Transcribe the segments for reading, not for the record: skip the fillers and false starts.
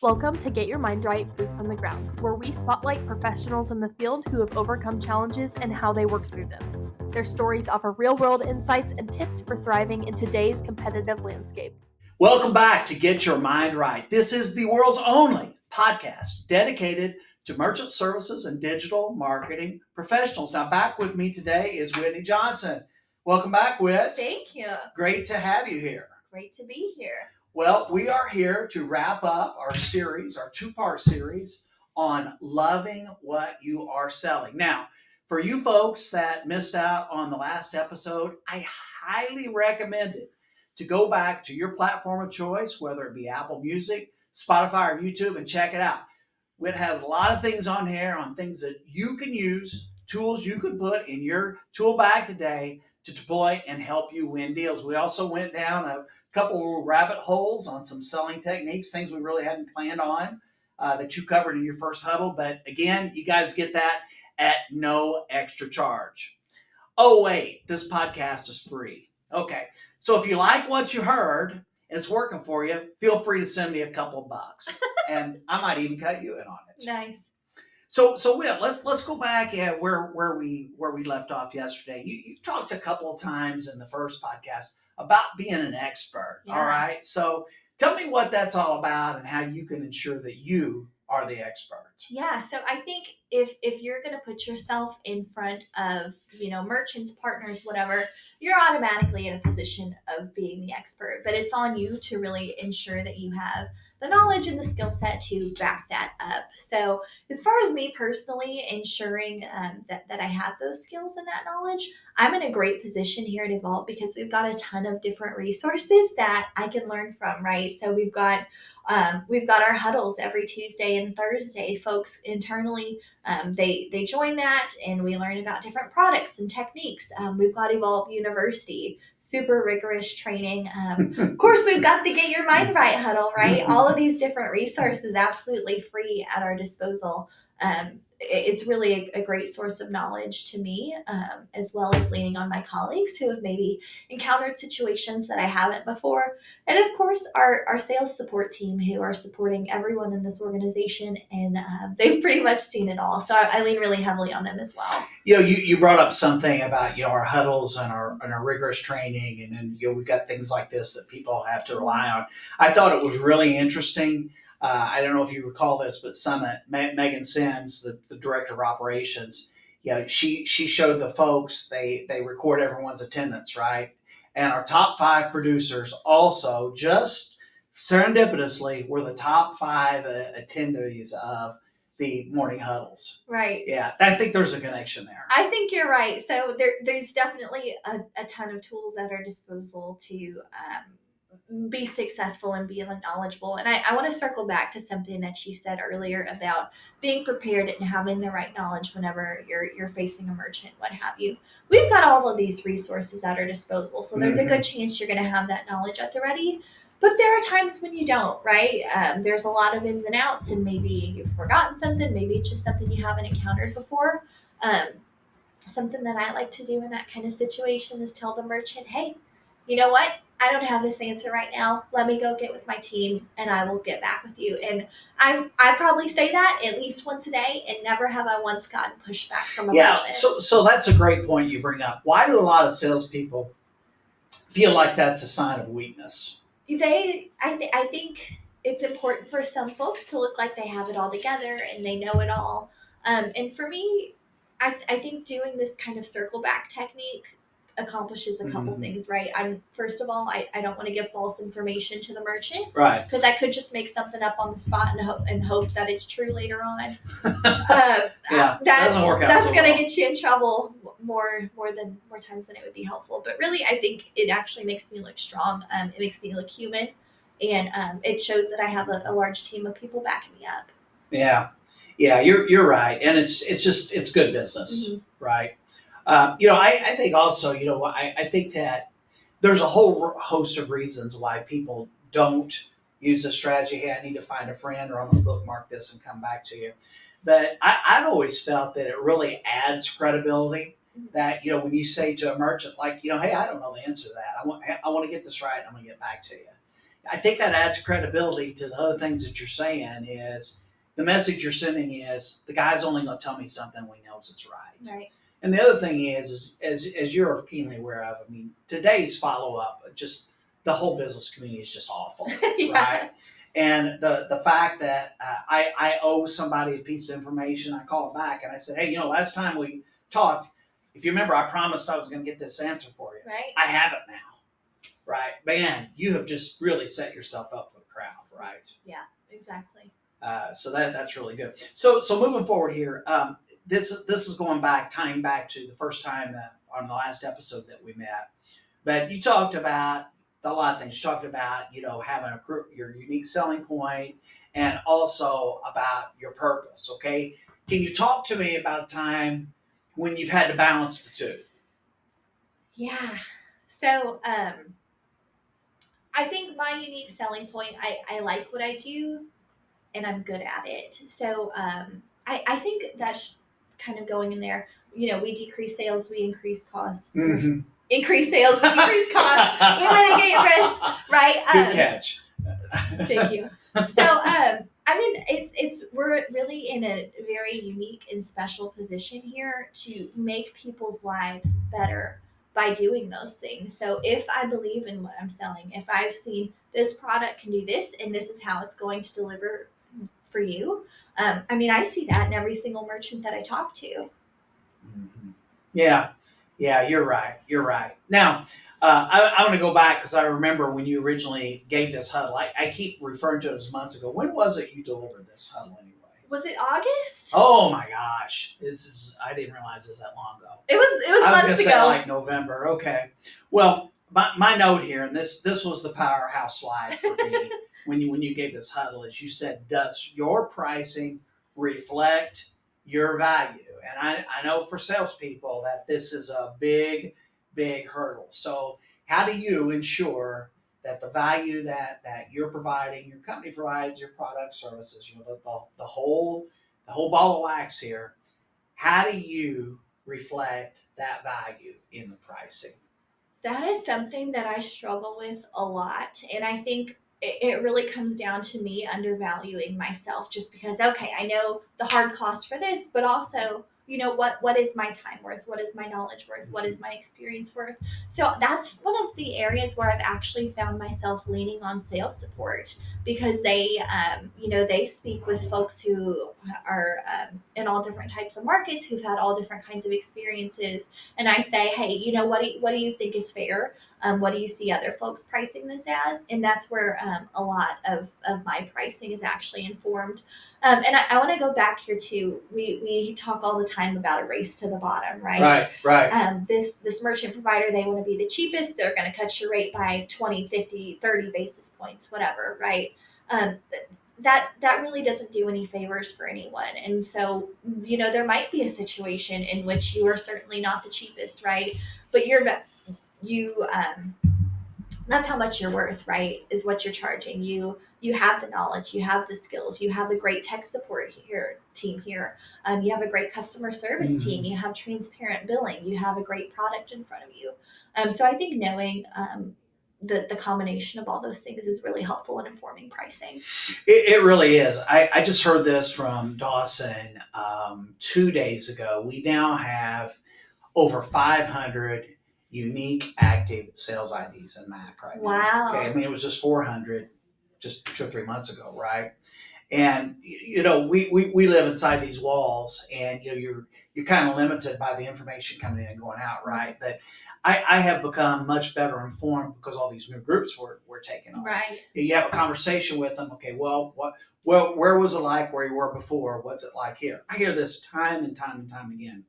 Welcome to Get Your Mind Right, Boots on the Ground, where we spotlight professionals in the field who have overcome challenges and how they work through them. Their stories offer real-world insights and tips for thriving in today's competitive landscape. Welcome back to Get Your Mind Right. This is the world's only podcast dedicated to merchant services and digital marketing professionals. Now, back with me today is Whitney Johnson. Welcome back, Whit. Thank you. Great to have you here. Great to be here. Well, we are here to wrap up our series, our two-part series on loving what you are selling. Now, for you folks that missed out on the last episode, I highly recommend it to go back to your platform of choice, whether it be Apple Music, Spotify, or YouTube, and check it out. Whit has a lot of things on here on things that you can use, tools you can put in your tool bag today to deploy and help you win deals. We also went down a couple of rabbit holes on some selling techniques, things we really hadn't planned on that you covered in your first huddle. But again, you guys get that at no extra charge. Oh, wait, this podcast is free. Okay, so if you like what you heard and it's working for you, feel free to send me a couple of bucks, and I might even cut you in on it. Nice. So Will, let's go back at where we left off yesterday. You talked a couple of times in the first podcast about being an expert. Yeah. All right, so tell me what that's all about and how you can ensure that you are the expert. Yeah, so I think if you're going to put yourself in front of, merchants, partners, whatever, you're automatically in a position of being the expert. But it's on you to really ensure that you have the knowledge and the skill set to back that up. So as far as me personally ensuring that I have those skills and that knowledge, I'm in a great position here at Evolve because we've got a ton of different resources that I can learn from, right? So we've got our huddles every Tuesday and Thursday. Folks internally, they join that and we learn about different products and techniques. We've got Evolve University, super rigorous training. Of course, we've got the Get Your Mind Right huddle, right? All of these different resources absolutely free at our disposal. It's really a great source of knowledge to me, as well as leaning on my colleagues who have maybe encountered situations that I haven't before. And of course, our sales support team who are supporting everyone in this organization, and they've pretty much seen it all. So I lean really heavily on them as well. You brought up something about our huddles and our rigorous training, and then we've got things like this that people have to rely on. I thought it was really interesting. I don't know if you recall this, but Summit, Megan Sims, the director of operations, she showed the folks, they record everyone's attendance, right? And our top 5 producers also, just serendipitously, were the top 5 attendees of the morning huddles. Right. Yeah, I think there's a connection there. I think you're right. So there's definitely a ton of tools at our disposal to be successful and be knowledgeable. And I want to circle back to something that you said earlier about being prepared and having the right knowledge whenever you're facing a merchant, what have you. We've got all of these resources at our disposal. So there's a good chance you're going to have that knowledge at the ready. But there are times when you don't, right? There's a lot of ins and outs, and maybe you've forgotten something. Maybe it's just something you haven't encountered before. Something that I like to do in that kind of situation is tell the merchant, hey, you know what? I don't have this answer right now. Let me go get with my team and I will get back with you. And I probably say that at least once a day, and never have I once gotten pushback from a merchant. So that's a great point you bring up. Why do a lot of salespeople feel like that's a sign of weakness? I think it's important for some folks to look like they have it all together and they know it all. And for me, I think doing this kind of circle back technique accomplishes a couple things, right? First of all, I don't want to give false information to the merchant, right? Because I could just make something up on the spot and hope that it's true later on. That doesn't work out. That's going to get you in trouble more times than it would be helpful. But really, I think it actually makes me look strong. It makes me look human, and it shows that I have a large team of people backing me up. Yeah, you're right, and it's good business, right? I think also, I think that there's a whole host of reasons why people don't use this strategy. Hey, I need to find a friend, or I'm going to bookmark this and come back to you. But I've always felt that it really adds credibility that, when you say to a merchant, like, hey, I don't know the answer to that. I want to get this right. I'm going to get back to you. I think that adds credibility to the other things that you're saying. Is the message you're sending is the guy's only going to tell me something when he knows it's right. Right. And the other thing is as you're keenly aware of, I mean, today's follow up, just the whole business community is just awful, Yeah. right? And the fact that I owe somebody a piece of information, I call them back and I said, hey, last time we talked, if you remember, I promised I was going to get this answer for you. Right. I have it now, right? Man, you have just really set yourself up for the crowd, right? Yeah, exactly. So that's really good. So moving forward here, this is tying back to the first time that on the last episode that we met. But you talked about a lot of things. You talked about having your unique selling point, and also about your purpose. Okay, can you talk to me about a time when you've had to balance the two? Yeah. So I think my unique selling point, I like what I do and I'm good at it. So I think that's kind of going in there. We decrease sales, we increase costs. Mm-hmm. Increase sales, decrease costs, we mitigate risk, right? Good catch. Thank you. So I mean, we're really in a very unique and special position here to make people's lives better by doing those things. So if I believe in what I'm selling, if I've seen this product can do this and this is how it's going to deliver for you, I mean, I see that in every single merchant that I talk to. Mm-hmm. Yeah, you're right. You're right. Now, I want to go back because I remember when you originally gave this huddle. I keep referring to it as months ago. When was it you delivered this huddle anyway? Was it August? Oh my gosh, I didn't realize it was that long ago. It was I was months say ago. like November. Okay. Well, my note here, and this was the powerhouse slide for me when you gave this huddle, is you said, does your pricing reflect your value? And I know for salespeople that this is a big hurdle. So how do you ensure that the value that you're providing, your company provides, your product, services, the whole ball of wax here, how do you reflect that value in the pricing? That is something that I struggle with a lot. And I think it really comes down to me undervaluing myself just because, okay, I know the hard cost for this, but also, what is my time worth? What is my knowledge worth? What is my experience worth? So that's one of the areas where I've actually found myself leaning on sales support because they speak with folks who are in all different types of markets, who've had all different kinds of experiences. And I say, hey, what do you think is fair? What do you see other folks pricing this as? And that's where a lot of my pricing is actually informed. And I want to go back here too. We talk all the time about a race to the bottom, right? Right. This merchant provider, they want to be the cheapest. They're going to cut your rate by 20, 50, 30 basis points, whatever, right? That really doesn't do any favors for anyone. And so, there might be a situation in which you are certainly not the cheapest, right? But that's how much you're worth, right? Is what you're charging. You have the knowledge, you have the skills, you have a great tech support team here. You have a great customer service team. You have transparent billing. You have a great product in front of you. So I think knowing the combination of all those things is really helpful in informing pricing. It really is. I just heard this from Dawson 2 days ago. We now have over 500 unique active sales IDs in MAC right now. Wow. Okay, I mean, it was just 400 just 2 or 3 months ago, right? And we live inside these walls, and you're kind of limited by the information coming in and going out, right? But I have become much better informed because all these new groups we're taking on. Right. You have a conversation with them. Okay, well, where was it like where you were before? What's it like here? I hear this time and time again.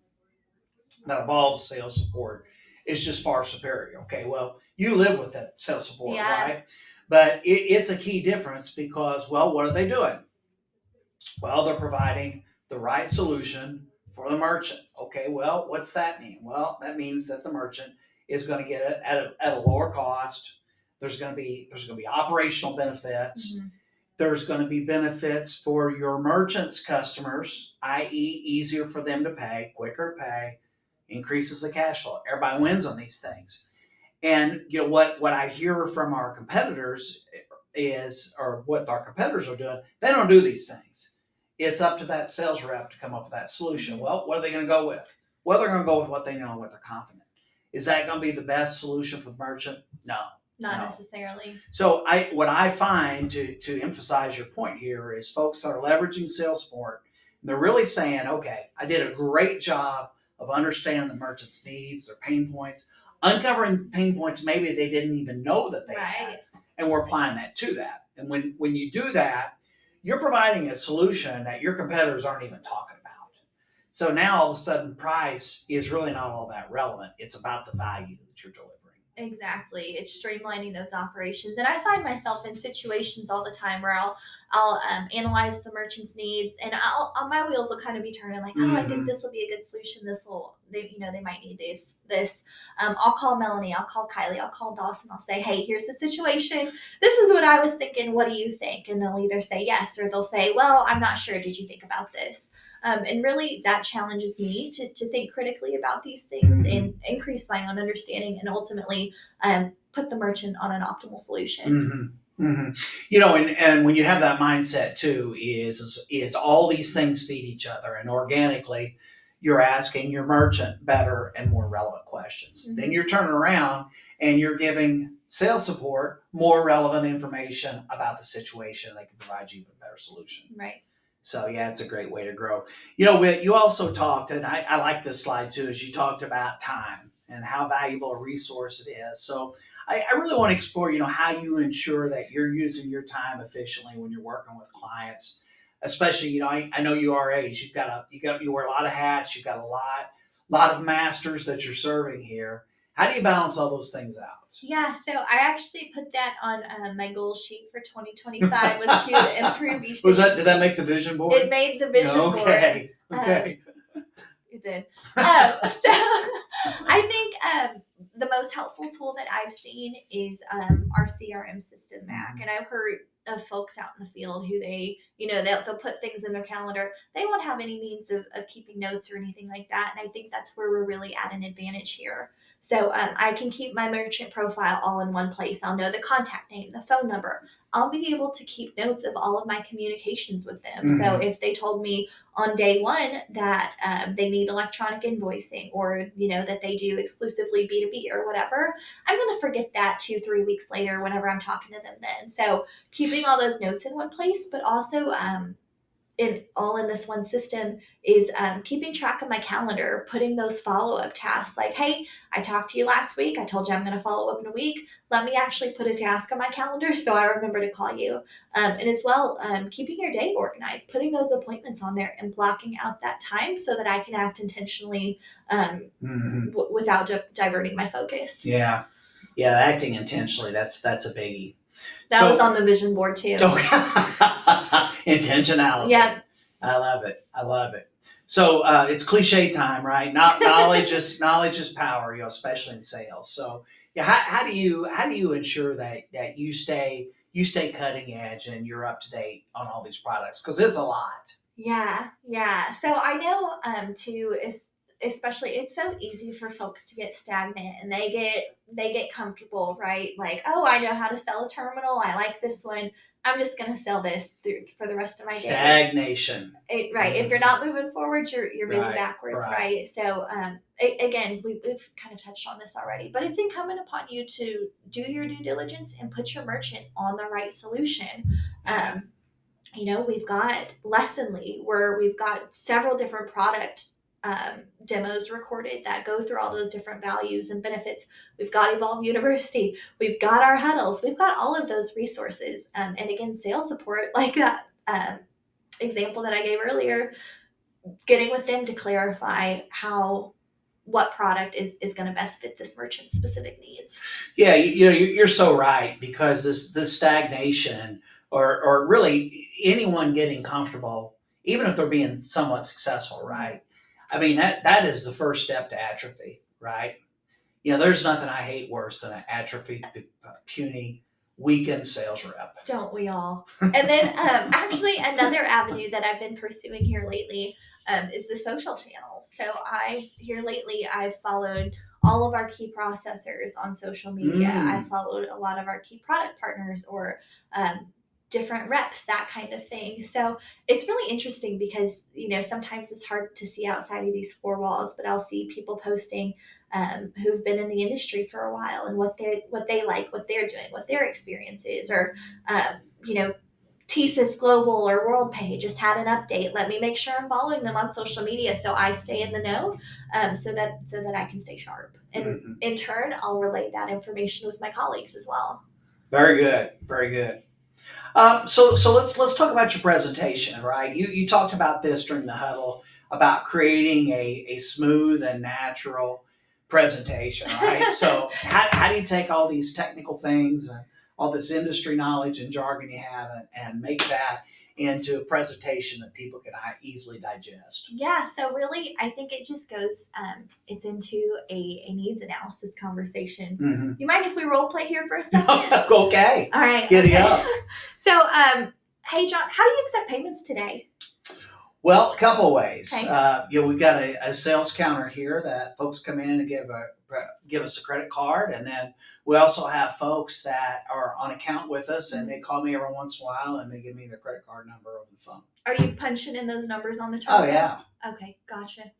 That involves sales support is just far superior. Okay, well, you live with that sales support, Yeah. right? But it's a key difference because, well, what are they doing? Well, they're providing the right solution for the merchant. Okay, well, what's that mean? Well, that means that the merchant is going to get it at a lower cost. There's going to be operational benefits. Mm-hmm. There's going to be benefits for your merchant's customers, i.e., easier for them to pay, quicker pay, increases the cash flow. Everybody wins on these things. And what I hear from our competitors is, or what our competitors are doing, they don't do these things. It's up to that sales rep to come up with that solution. Well, what are they going to go with? Well, they're going to go with what they know and what they're confident. Is that going to be the best solution for the merchant? No. Not No. necessarily. So what I find to emphasize your point here is folks that are leveraging sales support, and they're really saying, okay, I did a great job of understanding the merchant's needs, their pain points, uncovering pain points maybe they didn't even know that they had, and we're applying that to that. And when you do that, you're providing a solution that your competitors aren't even talking about. So now all of a sudden price is really not all that relevant. It's about the value that you're delivering. Exactly. It's streamlining those operations. And I find myself in situations all the time where I'll analyze the merchant's needs, and my wheels will kind of be turning like, oh, I think this will be a good solution. They might need this. I'll call Melanie, I'll call Kylie, I'll call Dawson. I'll say, hey, here's the situation. This is what I was thinking. What do you think? And they'll either say yes, or they'll say, well, I'm not sure. Did you think about this? And really that challenges me to think critically about these things and increase my own understanding, and ultimately put the merchant on an optimal solution. And when you have that mindset too, is all these things feed each other, and organically you're asking your merchant better and more relevant questions. Then you're turning around and you're giving sales support more relevant information about the situation. They can provide you a better solution. Right. So yeah, it's a great way to grow. You also talked, and I like this slide too, as you talked about time and how valuable a resource it is. So I really want to explore, how you ensure that you're using your time efficiently when you're working with clients. Especially, I know you are age. You wear a lot of hats. You've got a lot of masters that you're serving here. How do you balance all those things out? Yeah, so I actually put that on my goal sheet for 2025 was to improve efficiency. Did that make the vision board? It made the vision board. Okay. It did. So I think the most helpful tool that I've seen is our CRM system, Mac. And I've heard of folks out in the field who they'll put things in their calendar. They won't have any means of keeping notes or anything like that. And I think that's where we're really at an advantage here. So I can keep my merchant profile all in one place. I'll know the contact name, the phone number. I'll be able to keep notes of all of my communications with them. So if they told me on day one that they need electronic invoicing, or that they do exclusively B2B or whatever, I'm going to forget that 2-3 weeks later whenever I'm talking to them then. So keeping all those notes in one place, but also in this one system is keeping track of my calendar, putting those follow-up tasks like, hey, I talked to you last week. I told you I'm going to follow up in a week. Let me actually put a task on my calendar so I remember to call you. And as well, keeping your day organized, putting those appointments on there and blocking out that time so that I can act intentionally without diverting my focus. Yeah, acting intentionally, that's a biggie. That was on the vision board too. Intentionality. Yeah. I love it. So it's cliche time, right? Knowledge is power, especially in sales. So yeah, how do you ensure that you stay cutting edge and you're up to date on all these products? Because it's a lot. Yeah. So I know especially it's so easy for folks to get stagnant, and they get comfortable, right? Like, oh, I know how to sell a terminal. I like this one. I'm just going to sell this for the rest of my day. Stagnation. Right. If you're not moving forward, you're moving backwards, right? So again, we've kind of touched on this already, but it's incumbent upon you to do your due diligence and put your merchant on the right solution. We've got Lessonly, where we've got several different product demos recorded that go through all those different values and benefits. We've got Evolve University. We've got our huddles. We've got all of those resources. And again, sales support, like that example that I gave earlier, getting with them to clarify what product is going to best fit this merchant's specific needs. Yeah, you're so right, because this stagnation or really anyone getting comfortable, even if they're being somewhat successful, right? I mean, that is the first step to atrophy, right? There's nothing I hate worse than an atrophied, puny, weakened sales rep. Don't we all? And then actually another avenue that I've been pursuing here lately is the social channels. So I've followed all of our key processors on social media. I followed a lot of our key product partners or different reps, that kind of thing. So it's really interesting because, sometimes it's hard to see outside of these four walls, but I'll see people posting who've been in the industry for a while and what they like, what they're doing, what their experience is, or, TSIS Global or WorldPay just had an update. Let me make sure I'm following them on social media so I stay in the know, so that I can stay sharp. And in turn, I'll relay that information with my colleagues as well. Very good. Very good. So let's talk about your presentation, right? You talked about this during the huddle about creating a smooth and natural presentation, right? So how do you take all these technical things and all this industry knowledge and jargon you have and make that into a presentation that people can easily digest? Yeah, so really, I think it just goes, it's into a needs analysis conversation. Mm-hmm. You mind if we role play here for a second? Okay. All right. Giddy up. So, hey, John, how do you accept payments today? Well, a couple of ways. Okay. We've got a sales counter here that folks come in and give us a credit card, and then we also have folks that are on account with us, and they call me every once in a while, and they give me their credit card number over the phone. Are you punching in those numbers on the terminal? Oh yeah. Okay, gotcha.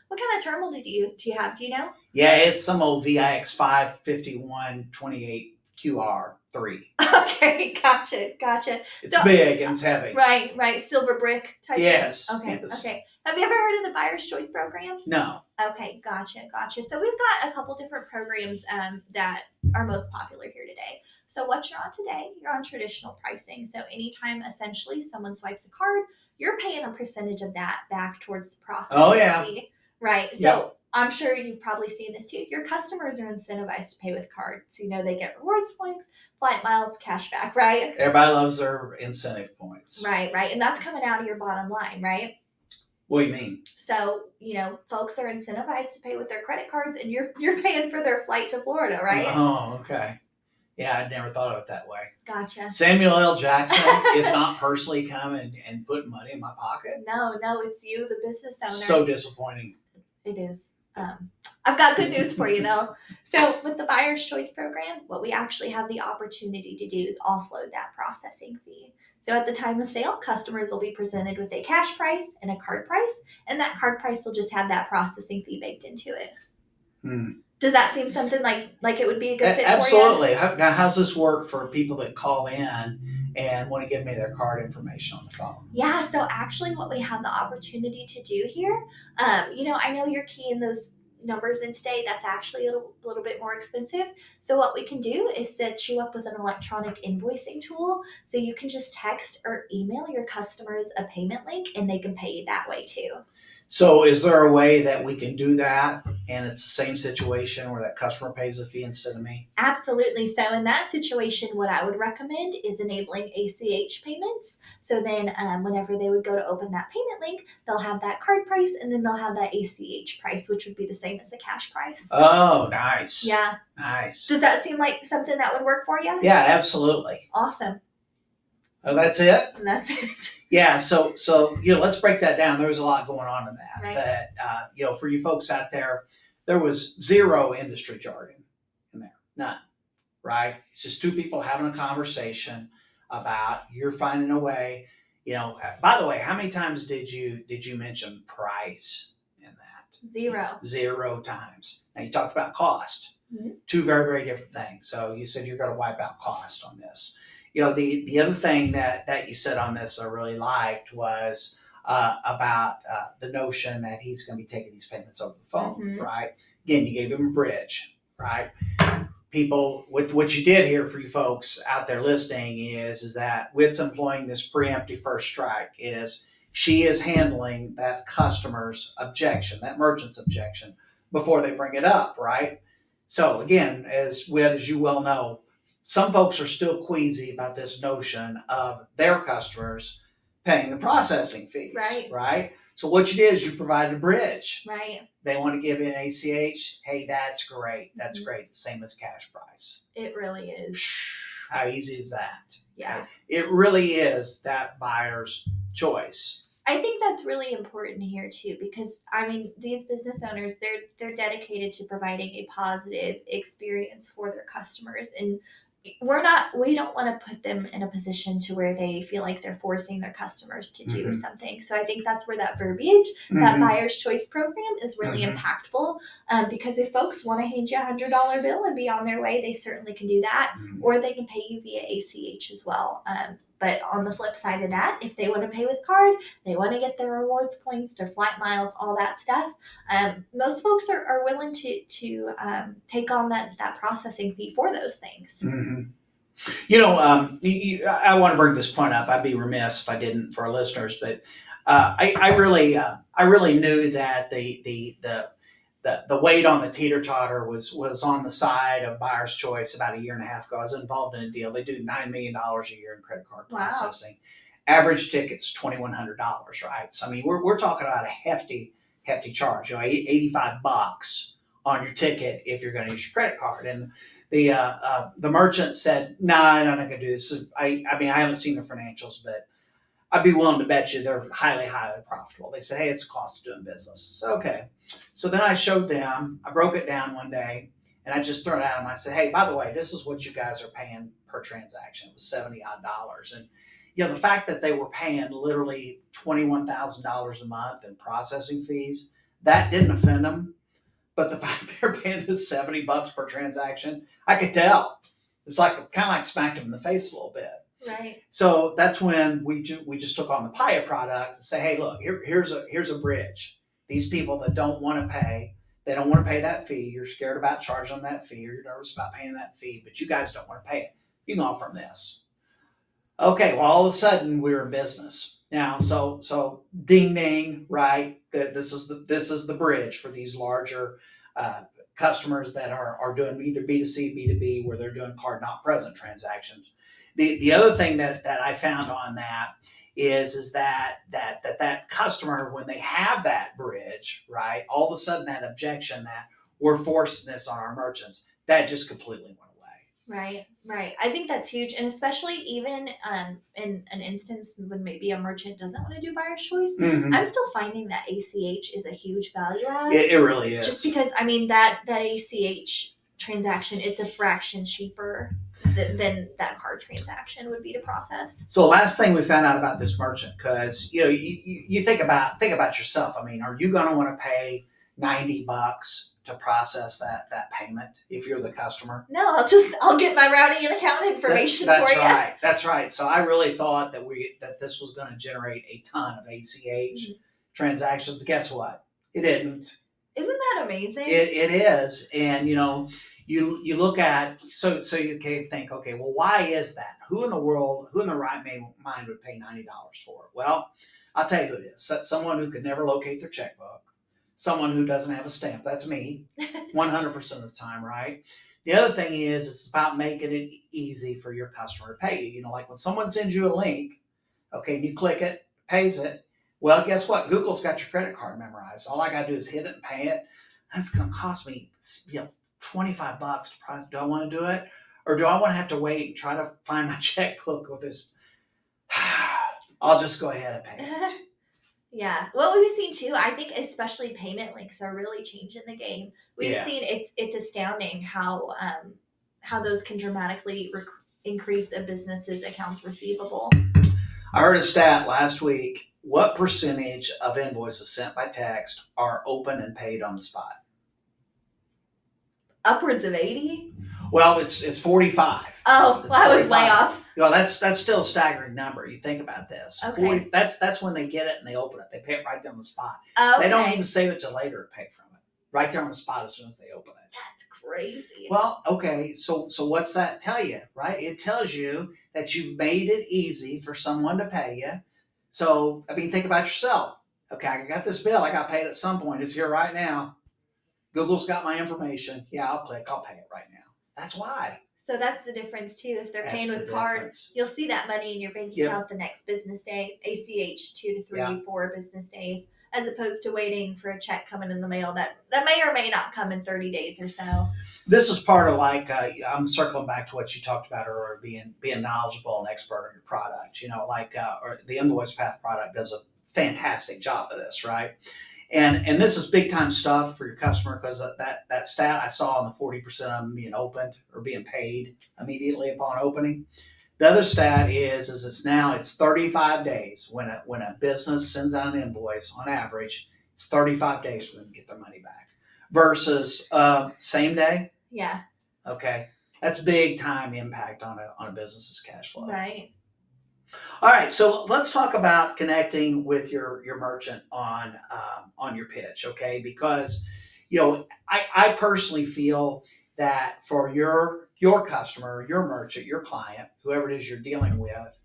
What kind of terminal do you have? Do you know? Yeah, it's some old VIX 55128 QR3. Okay, gotcha. It's big and it's heavy. Right. Silver brick type. Yes. Thing? Okay. Yes. Okay. Have you ever heard of the Buyer's Choice program? No. Okay, gotcha. So we've got a couple different programs that are most popular here today. So what you're on today, you're on traditional pricing. So anytime essentially someone swipes a card, you're paying a percentage of that back towards the processing fee. Right. So yep. I'm sure you've probably seen this too. Your customers are incentivized to pay with cards. So, they get rewards points, flight miles, cash back, right? Everybody loves their incentive points. Right. And that's coming out of your bottom line, right? What do you mean? So, folks are incentivized to pay with their credit cards and you're paying for their flight to Florida, right? Oh, okay. Yeah, I'd never thought of it that way. Gotcha. Samuel L. Jackson is not personally coming and putting money in my pocket. No, it's you, the business owner. So disappointing. It is. I've got good news for you though. So with the Buyer's Choice program, what we actually have the opportunity to do is offload that processing fee. So at the time of sale, customers will be presented with a cash price and a card price, and that card price will just have that processing fee baked into it. Does that seem something like it would be a good fit Absolutely. for you? Now, how's this work for people that call in and want to give me their card information on the phone? Yeah, so actually what we have the opportunity to do here, I know you're keying those numbers in today. That's actually a little bit more expensive. So what we can do is set you up with an electronic invoicing tool. So you can just text or email your customers a payment link and they can pay you that way too. So is there a way that we can do that and it's the same situation where that customer pays the fee instead of me? Absolutely. So in that situation, what I would recommend is enabling ACH payments. So then whenever they would go to open that payment link, they'll have that card price and then they'll have that ACH price, which would be the same as the cash price. Oh, nice. Yeah. Nice. Does that seem like something that would work for you? Yeah, absolutely. Awesome. Oh, that's it? And that's it. Yeah, so let's break that down. There was a lot going on in that. Right. But, for you folks out there was zero industry jargon in there. None, right? It's just two people having a conversation about you're finding a way. By the way, how many times did you mention price in that? 0 times. Now, you talked about cost. Mm-hmm. Two very, very different things. So you said you're going to wipe out cost on this. The other thing that you said on this I really liked was about the notion that he's going to be taking these payments over the phone, mm-hmm. right? Again, you gave him a bridge, right? People, what you did here for you folks out there listening is that Whit's employing this preemptive first strike is she is handling that customer's objection, that merchant's objection before they bring it up, right? So again, as Whit, as you well know, some folks are still queasy about this notion of their customers paying the processing fees, right? So what you did is you provided a bridge. Right. They want to give you an ACH. Hey, that's great. That's mm-hmm. great. Same as cash price. It really is. How easy is that? Yeah. Right? It really is that buyer's choice. I think that's really important here too, because I mean, these business owners, they're dedicated to providing a positive experience for their customers, and we don't want to put them in a position to where they feel like they're forcing their customers to do something. So I think that's where that verbiage, that buyer's choice program, is really impactful. Because if folks want to hand you $100 bill and be on their way, they certainly can do that, or they can pay you via ACH as well. But on the flip side of that, if they want to pay with card, they want to get their rewards points, their flight miles, all that stuff. Most folks are willing to take on that processing fee for those things. You know, I want to bring this point up. I'd be remiss if I didn't for our listeners, but I really knew that the weight on the teeter-totter was on the side of buyer's choice about a year and a half ago. I was involved in a deal. They do $9 million a year in credit card processing. Average ticket's $2,100, right? So I mean, we're talking about a hefty charge. You know, $85 on your ticket if you're going to use your credit card. And the merchant said, "No, I'm not going to do this." I mean, I haven't seen the financials, but I'd be willing to bet you they're highly profitable. They said, "Hey, it's the cost of doing business." So okay. So then I showed them. I broke it down one day, and I just threw it at them. I said, "Hey, by the way, this is what you guys are paying per transaction. It was $70 odd." And you know, the fact that they were paying literally $21,000 a month in processing fees, that didn't offend them. But the fact they're paying this $70 per transaction, I could tell. It's like kind of like smacked them in the face a little bit. Right. So that's when we just took on the Paya product and say, "Hey, look, here's a bridge. These people that don't want to pay, they don't want to pay that fee. You're scared about charging them that fee, or you're nervous about paying that fee, but you guys don't want to pay it. You can offer them this." Okay, well, all of a sudden we're in business now. So ding ding, right? This is the bridge for these larger customers that are doing either B2C, B2B, where they're doing card not present transactions. The other thing that I found on that is that customer, when they have that bridge, right, all of a sudden that objection that we're forcing this on our merchants, that just completely went away. Right. I think that's huge, and especially even in an instance when maybe a merchant doesn't want to do buyer's choice, I'm still finding that ACH is a huge value add. It really is. Just because I mean that ACH transaction, it's a fraction cheaper than that card transaction would be to process. So last thing we found out about this merchant, because you know you think about yourself. I mean, are you going to want to pay $90 to process that payment if you're the customer? No, I'll get my routing and account information that's for you. That's right. So I really thought that this was going to generate a ton of ACH transactions. Guess what? It didn't. Isn't that amazing? It is, and you know, you look at so you can think, okay, well, why is that? Who in the right mind would pay $90 for it? Well, I'll tell you who it is. Someone who could never locate their checkbook. Someone who doesn't have a stamp. That's me, 100% of the time, right? The other thing is it's about making it easy for your customer to pay you. You know, like when someone sends you a link, okay, and you click it, pays it. Well, guess what? Google's got your credit card memorized. All I got to do is hit it and pay it. That's going to cost me, $25 to process. Do I want to do it, or do I want to have to wait and try to find my checkbook with this? I'll just go ahead and pay it. Yeah. What we've seen too, I think especially payment links are really changing the game. We've seen it's astounding how those can dramatically increase a business's accounts receivable. I heard a stat last week. What percentage of invoices sent by text are open and paid on the spot? Upwards of 80? Well, it's 45. Oh, well, I was way off. You know, that's still a staggering number. You think about this. Okay. That's when they get it and they open it. They pay it right there on the spot. Okay. They don't even save it till later to pay from it. Right there on the spot as soon as they open it. That's crazy. Well, okay, so what's that tell you, right? It tells you that you've made it easy for someone to pay you. So, I mean, think about yourself. Okay, I got this bill. I got paid at some point. It's here right now. Google's got my information. Yeah, I'll pay it right now. That's why. So that's the difference too. If they're paying with cards, you'll see that money in your bank account the next business day. ACH 2 to 3, 4 business days, as opposed to waiting for a check coming in the mail that may or may not come in 30 days or so. This is part of I'm circling back to what you talked about earlier, being knowledgeable and expert on your product. You know, or the Invoice Path product does a fantastic job of this, right? And this is big time stuff for your customer because that stat I saw on the 40% of them being opened or being paid immediately upon opening. The other stat is it's 35 days when a business sends out an invoice on average. It's 35 days for them to get their money back versus same day. Yeah. Okay, that's big time impact on a business's cash flow. Right. All right, so let's talk about connecting with your merchant on your pitch, okay? Because I personally feel that for your customer, your merchant, your client, whoever it is you're dealing with,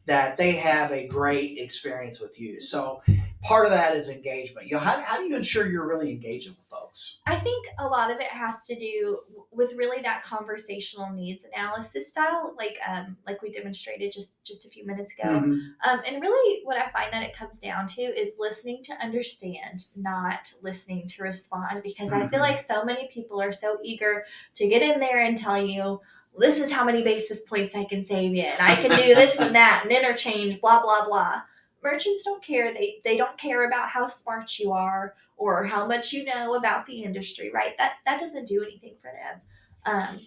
that they have a great experience with you. So part of that is engagement. How do you ensure you're really engaging with folks? I think a lot of it has to do with really that conversational needs analysis style, like we demonstrated just a few minutes ago. Mm-hmm. And really, what I find that it comes down to is listening to understand, not listening to respond. Because I feel like so many people are so eager to get in there and tell you, this is how many basis points I can save you, and I can do this and that, and interchange, blah, blah, blah. Merchants don't care. They don't care about how smart you are or how much you know about the industry, right? That doesn't do anything for them.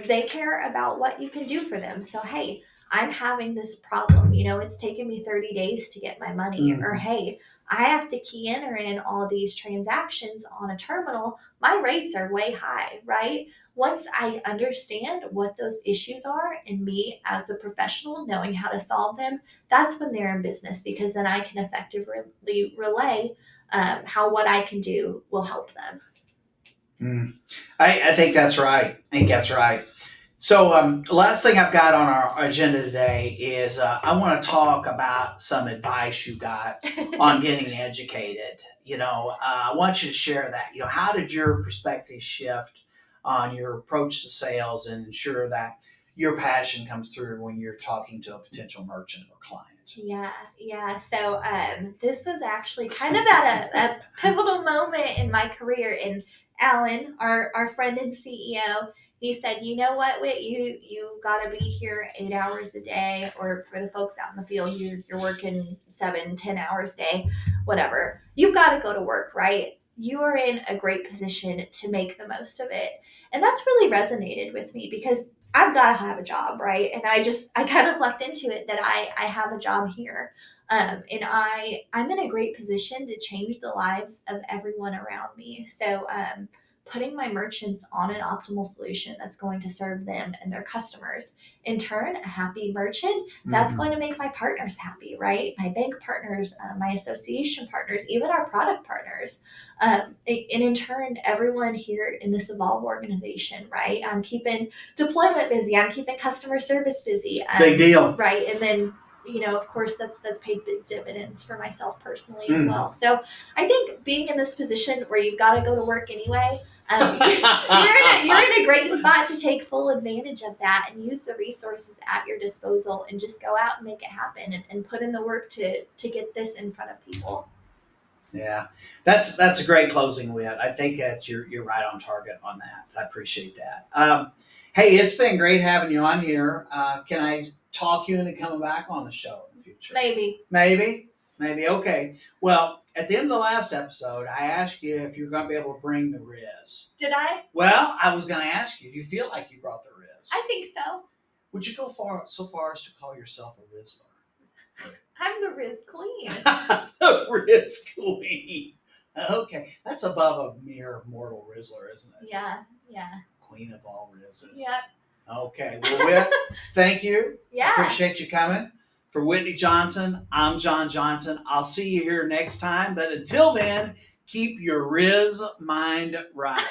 They care about what you can do for them. So, hey, I'm having this problem. It's taken me 30 days to get my money. Or, hey, I have to key enter in all these transactions on a terminal. My rates are way high, right? Once I understand what those issues are and me as a professional knowing how to solve them, that's when they're in business, because then I can effectively relay how what I can do will help them. I think that's right. So last thing I've got on our agenda today is I want to talk about some advice you got on getting educated. I want you to share that. How did your perspective shift on your approach to sales and ensure that your passion comes through when you're talking to a potential merchant or client? Yeah. So this was actually kind of at a pivotal moment in my career. And Alan, our friend and CEO, he said, you know what, Whit, you've got to be here 8 hours a day, or for the folks out in the field, you're working 7-10 hours a day, whatever. You've got to go to work, right? You are in a great position to make the most of it. And that's really resonated with me because I've got to have a job, right? And I kind of lucked into it that I have a job here. And I'm in a great position to change the lives of everyone around me. So putting my merchants on an optimal solution that's going to serve them and their customers. In turn, a happy merchant, that's going to make my partners happy, right? My bank partners, my association partners, even our product partners. And in turn, everyone here in this Evolve organization, right? I'm keeping deployment busy. I'm keeping customer service busy. It's a big deal. Right. And then, of course, that's paid big dividends for myself personally as well. So I think being in this position where you've got to go to work anyway, you're in a great spot to take full advantage of that and use the resources at your disposal and just go out and make it happen and put in the work to get this in front of people. Yeah, that's a great closing, Whit. I think that you're right on target on that. I appreciate that. Hey, it's been great having you on here. Can I talk you into coming back on the show in the future? Maybe. Okay. Well, at the end of the last episode, I asked you if you're going to be able to bring the Riz. Did I? Well, I was going to ask you, do you feel like you brought the Riz? I think so. Would you go so far as to call yourself a Rizzler? I'm the Riz Queen. The Riz Queen. Okay. That's above a mere mortal Rizzler, isn't it? Yeah. Queen of all Rizzes. Yep. Okay. Well, Whit, thank you. Yeah. Appreciate you coming. For Whitney Johnson, I'm John Johnson. I'll see you here next time. But until then, keep your Riz mind right.